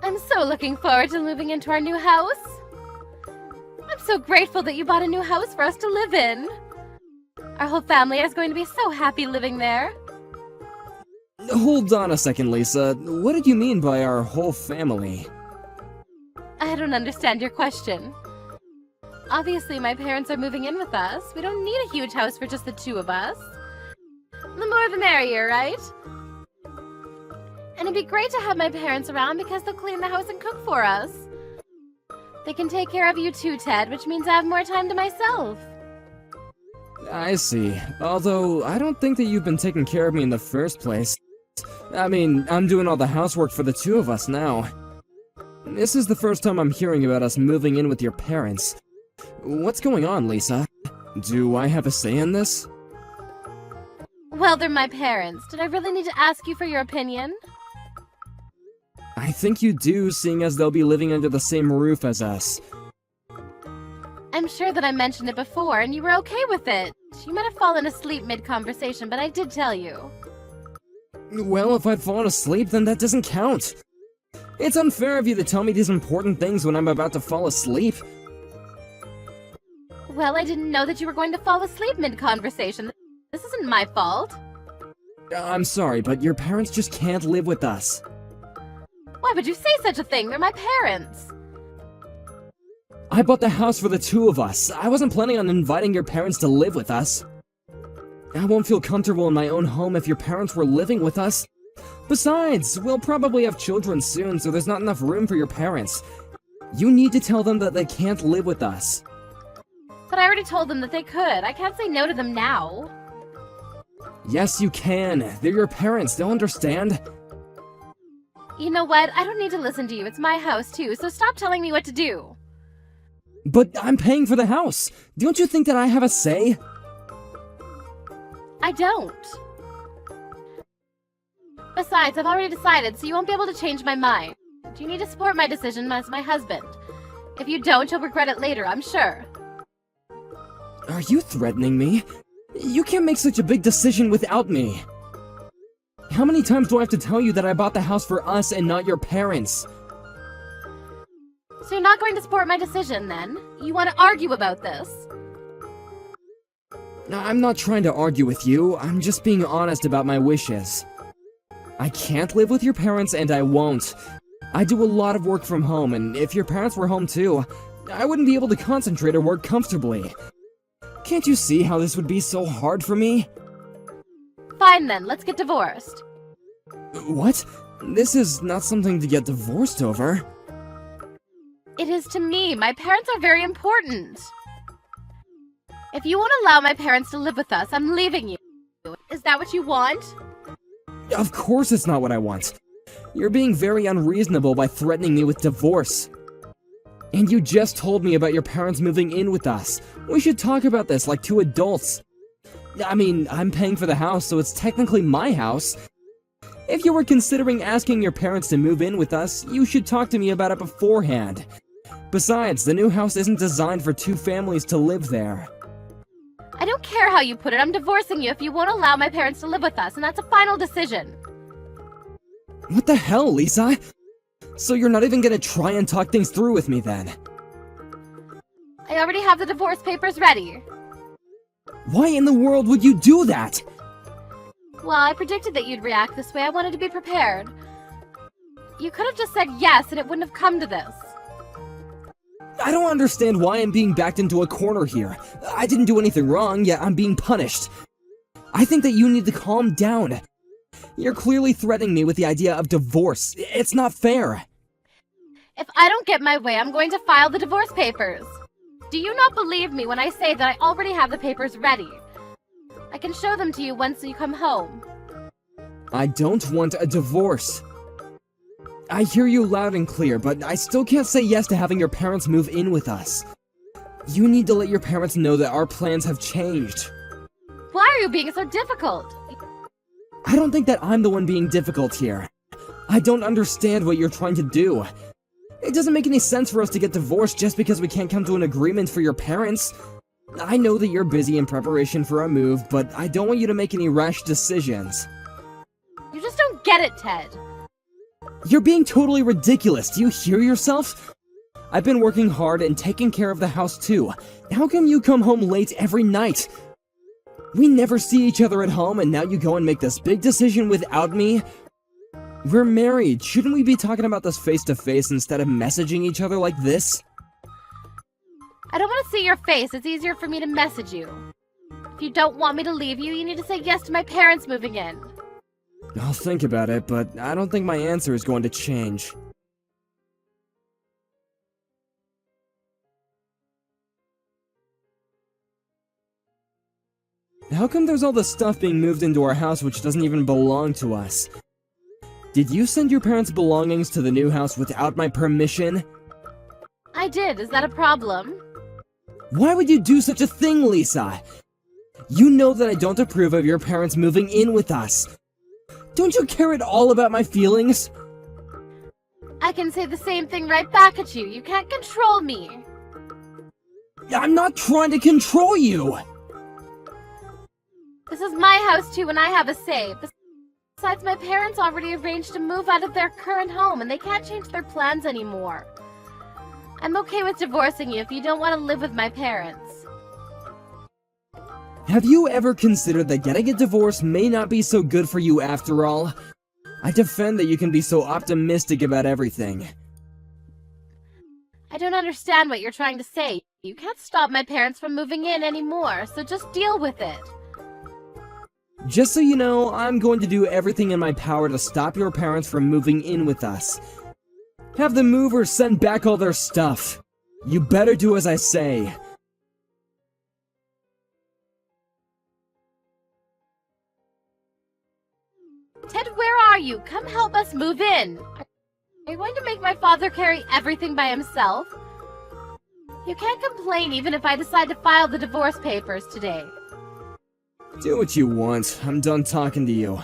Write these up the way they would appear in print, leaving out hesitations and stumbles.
I'm so looking forward to moving into our new house. I'm so grateful that you bought a new house for us to live in. Our whole family is going to be so happy living there. Hold on a second, Lisa. What did you mean by our whole family? I don't understand your question. Obviously, my parents are moving in with us. We don't need a huge house for just the two of us. The more the merrier, right? And it'd be great to have my parents around because they'll clean the house and cook for us. They can take care of you too, Ted, which means I have more time to myself. I see. Although, I don't think that you've been taking care of me in the first place. I mean, I'm doing all the housework for the two of us now. This is the first time I'm hearing about us moving in with your parents. What's going on, Lisa? Do I have a say in this? Well, they're my parents. Did I really need to ask you for your opinion? I think you do, seeing as they'll be living under the same roof as us. I'm sure that I mentioned it before, and you were okay with it. You might have fallen asleep mid-conversation, but I did tell you. Well, if I'd fallen asleep, then that doesn't count. It's unfair of you to tell me these important things when I'm about to fall asleep. Well, I didn't know that you were going to fall asleep mid-conversation. This isn't my fault. I'm sorry, but your parents just can't live with us. Why would you say such a thing? They're my parents. I bought the house for the two of us. I wasn't planning on inviting your parents to live with us. I won't feel comfortable in my own home if your parents were living with us. Besides, we'll probably have children soon, so there's not enough room for your parents. You need to tell them that they can't live with us. But I already told them that they could. I can't say no to them now. Yes, you can. They're your parents. They'll understand. You know what? I don't need to listen to you. It's my house, too, so stop telling me what to do. But I'm paying for the house. Don't you think that I have a say? I don't. Besides, I've already decided, so you won't be able to change my mind. You need to support my decision as my husband. If you don't, you'll regret it later, I'm sure. Are you threatening me? You can't make such a big decision without me. How many times do I have to tell you that I bought the house for us and not your parents? So you're not going to support my decision, then? You want to argue about this? I'm not trying to argue with you. I'm just being honest about my wishes. I can't live with your parents, and I won't. I do a lot of work from home, and if your parents were home too, I wouldn't be able to concentrate or work comfortably. Can't you see how this would be so hard for me? Fine then, let's get divorced. What? This is not something to get divorced over. It is to me. My parents are very important. If you won't allow my parents to live with us, I'm leaving you. Is that what you want? Of course it's not what I want. You're being very unreasonable by threatening me with divorce. And you just told me about your parents moving in with us. We should talk about this like two adults. I mean, I'm paying for the house, so it's technically my house. If you were considering asking your parents to move in with us, you should talk to me about it beforehand. Besides, the new house isn't designed for two families to live there. I don't care how you put it. I'm divorcing you if you won't allow my parents to live with us, and that's a final decision. What the hell, Lisa? So you're not even gonna try and talk things through with me then? I already have the divorce papers ready. Why in the world would you do that? Well, I predicted that you'd react this way. I wanted to be prepared. You could have just said yes, and it wouldn't have come to this. I don't understand why I'm being backed into a corner here. I didn't do anything wrong, yet I'm being punished. I think that you need to calm down. You're clearly threatening me with the idea of divorce. It's not fair. If I don't get my way, I'm going to file the divorce papers. Do you not believe me when I say that I already have the papers ready? I can show them to you once you come home. I don't want a divorce. I hear you loud and clear, but I still can't say yes to having your parents move in with us. You need to let your parents know that our plans have changed. Why are you being so difficult? I don't think that I'm the one being difficult here. I don't understand what you're trying to do. It doesn't make any sense for us to get divorced just because we can't come to an agreement for your parents. I know that you're busy in preparation for a move, but I don't want you to make any rash decisions. You just don't get it, Ted. You're being totally ridiculous. Do you hear yourself? I've been working hard and taking care of the house too. How come you come home late every night? We never see each other at home, and now you go and make this big decision without me? We're married. Shouldn't we be talking about this face to face instead of messaging each other like this? I don't want to see your face. It's easier for me to message you. If you don't want me to leave you, you need to say yes to my parents moving in. I'll think about it, but I don't think my answer is going to change. How come there's all this stuff being moved into our house which doesn't even belong to us? Did you send your parents' belongings to the new house without my permission? I did. Is that a problem? Why would you do such a thing, Lisa? You know that I don't approve of your parents moving in with us. Don't you care at all about my feelings? I can say the same thing right back at you. You can't control me. I'm not trying to control you! This is my house too, and I have a say. Besides, my parents already arranged to move out of their current home, and they can't change their plans anymore. I'm okay with divorcing you if you don't want to live with my parents. Have you ever considered that getting a divorce may not be so good for you after all? I defend that you can be so optimistic about everything. I don't understand what you're trying to say. You can't stop my parents from moving in anymore, so just deal with it. Just so you know, I'm going to do everything in my power to stop your parents from moving in with us. Have the movers send back all their stuff. You better do as I say. Ted, where are you? Come help us move in. Are you going to make my father carry everything by himself? You can't complain even if I decide to file the divorce papers today. Do what you want. I'm done talking to you.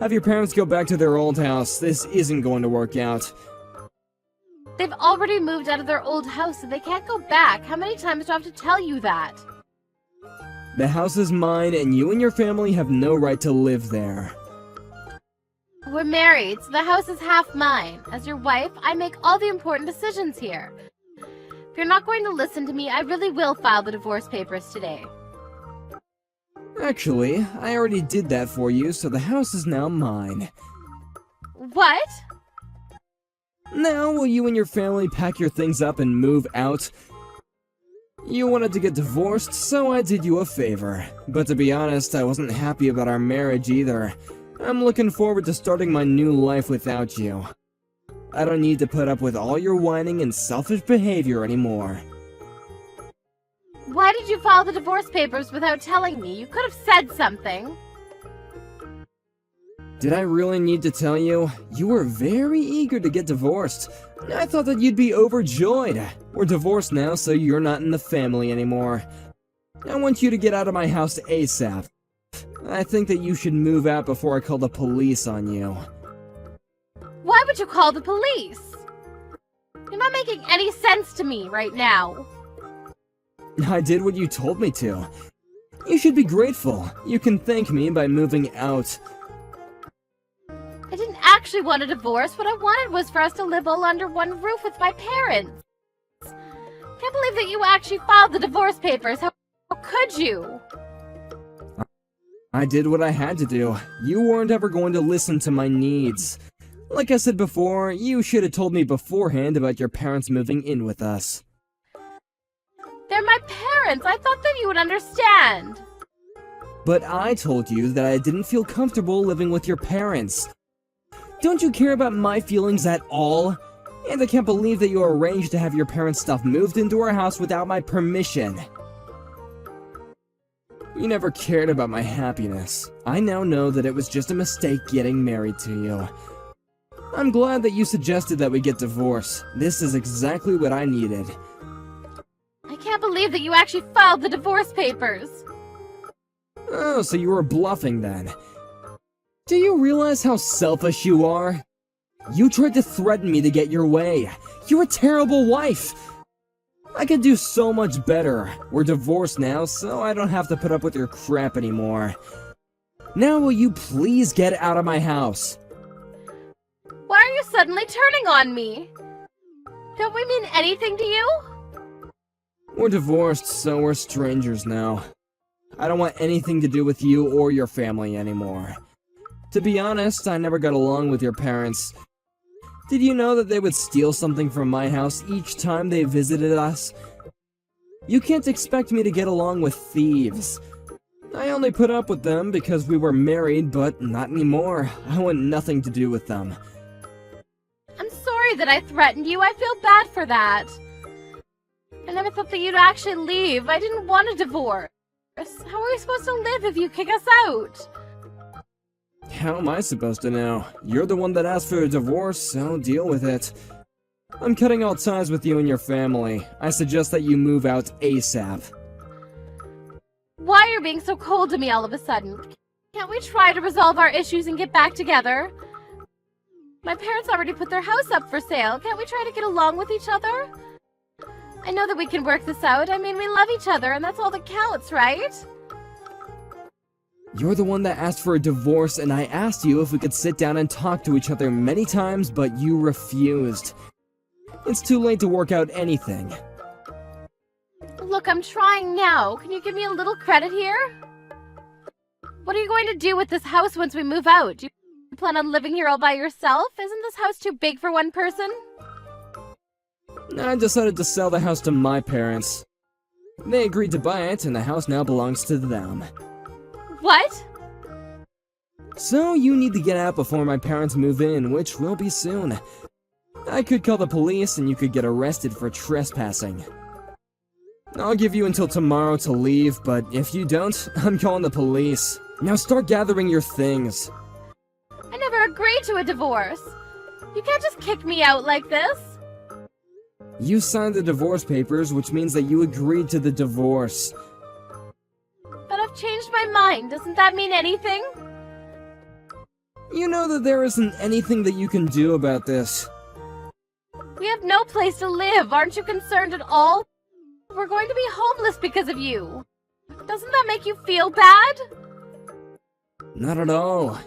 Have your parents go back to their old house. This isn't going to work out. They've already moved out of their old house, so they can't go back. How many times do I have to tell you that? The house is mine, and you and your family have no right to live there. We're married, so the house is half mine. As your wife, I make all the important decisions here. If you're not going to listen to me, I really will file the divorce papers today. Actually, I already did that for you, so the house is now mine. What? Now, will you and your family pack your things up and move out? You wanted to get divorced, so I did you a favor. But to be honest, I wasn't happy about our marriage either. I'm looking forward to starting my new life without you. I don't need to put up with all your whining and selfish behavior anymore. Why did you file the divorce papers without telling me? You could have said something. Did I really need to tell you? You were very eager to get divorced. I thought that you'd be overjoyed. We're divorced now, so you're not in the family anymore. I want you to get out of my house ASAP. I think that you should move out before I call the police on you. Why would you call the police? You're not making any sense to me right now. I did what you told me to. You should be grateful. You can thank me by moving out. I didn't actually want a divorce. What I wanted was for us to live all under one roof with my parents. Can't believe that you actually filed the divorce papers. How could you? I did what I had to do. You weren't ever going to listen to my needs. Like I said before, you should have told me beforehand about your parents moving in with us. They're my parents. I thought that you would understand. But I told you that I didn't feel comfortable living with your parents. Don't you care about my feelings at all? And I can't believe that you arranged to have your parents' stuff moved into our house without my permission. You never cared about my happiness. I now know that it was just a mistake getting married to you. I'm glad that you suggested that we get divorced. This is exactly what I needed. I can't believe that you actually filed the divorce papers. Oh, so you were bluffing then. Do you realize how selfish you are? You tried to threaten me to get your way. You're a terrible wife. I could do so much better. We're divorced now, so I don't have to put up with your crap anymore. Now will you please get out of my house? Why are you suddenly turning on me? Don't we mean anything to you? We're divorced, so we're strangers now. I don't want anything to do with you or your family anymore. To be honest, I never got along with your parents. Did you know that they would steal something from my house each time they visited us? You can't expect me to get along with thieves. I only put up with them because we were married, but not anymore. I want nothing to do with them. I'm sorry that I threatened you. I feel bad for that. I never thought that you'd actually leave. I didn't want a divorce. How are we supposed to live if you kick us out? How am I supposed to know? You're the one that asked for a divorce, so deal with it. I'm cutting all ties with you and your family. I suggest that you move out ASAP. Why are you being so cold to me all of a sudden? Can't we try to resolve our issues and get back together? My parents already put their house up for sale. Can't we try to get along with each other? I know that we can work this out. I mean, we love each other, and that's all that counts, right? You're the one that asked for a divorce, and I asked you if we could sit down and talk to each other many times, but you refused. It's too late to work out anything. Look, I'm trying now. Can you give me a little credit here? What are you going to do with this house once we move out? Do you plan on living here all by yourself? Isn't this house too big for one person? I decided to sell the house to my parents. They agreed to buy it, and the house now belongs to them. What? So you need to get out before my parents move in, which will be soon. I could call the police and you could get arrested for trespassing. I'll give you until tomorrow to leave, but if you don't, I'm calling the police. Now start gathering your things. I never agreed to a divorce. You can't just kick me out like this. You signed the divorce papers, which means that you agreed to the divorce. But I've changed my mind. Doesn't that mean anything? You know that there isn't anything that you can do about this. We have no place to live. Aren't you concerned at all? We're going to be homeless because of you. Doesn't that make you feel bad? Not at all.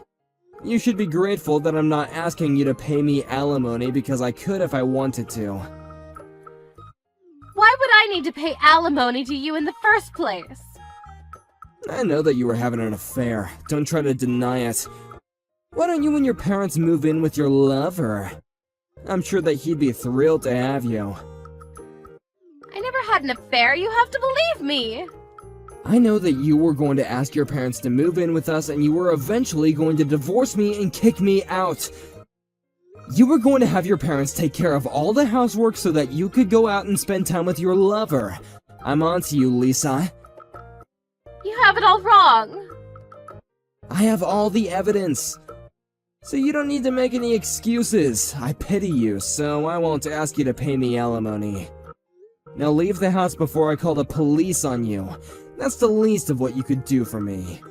You should be grateful that I'm not asking you to pay me alimony because I could if I wanted to. Why would I need to pay alimony to you in the first place? I know that you were having an affair. Don't try to deny it. Why don't you and your parents move in with your lover? I'm sure that he'd be thrilled to have you. I never had an affair. You have to believe me. I know that you were going to ask your parents to move in with us and you were eventually going to divorce me and kick me out. You were going to have your parents take care of all the housework so that you could go out and spend time with your lover. I'm on to you, Lisa. You have it all wrong. I have all the evidence. So you don't need to make any excuses. I pity you, so I won't ask you to pay me alimony. Now leave the house before I call the police on you. That's the least of what you could do for me.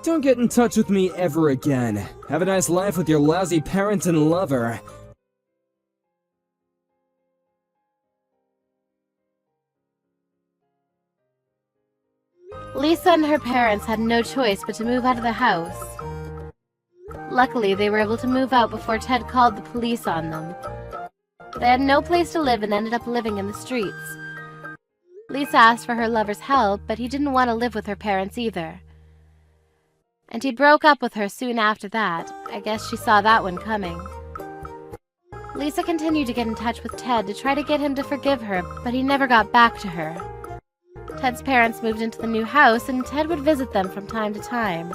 Don't get in touch with me ever again. Have a nice life with your lousy parent and lover. Lisa and her parents had no choice but to move out of the house. Luckily, they were able to move out before Ted called the police on them. They had no place to live and ended up living in the streets. Lisa asked for her lover's help, but he didn't want to live with her parents either. And he broke up with her soon after that. I guess she saw that one coming. Lisa continued to get in touch with Ted to try to get him to forgive her, but he never got back to her. Ted's parents moved into the new house, and Ted would visit them from time to time.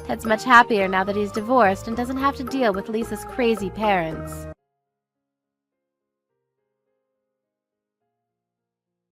Ted's much happier now that he's divorced and doesn't have to deal with Lisa's crazy parents.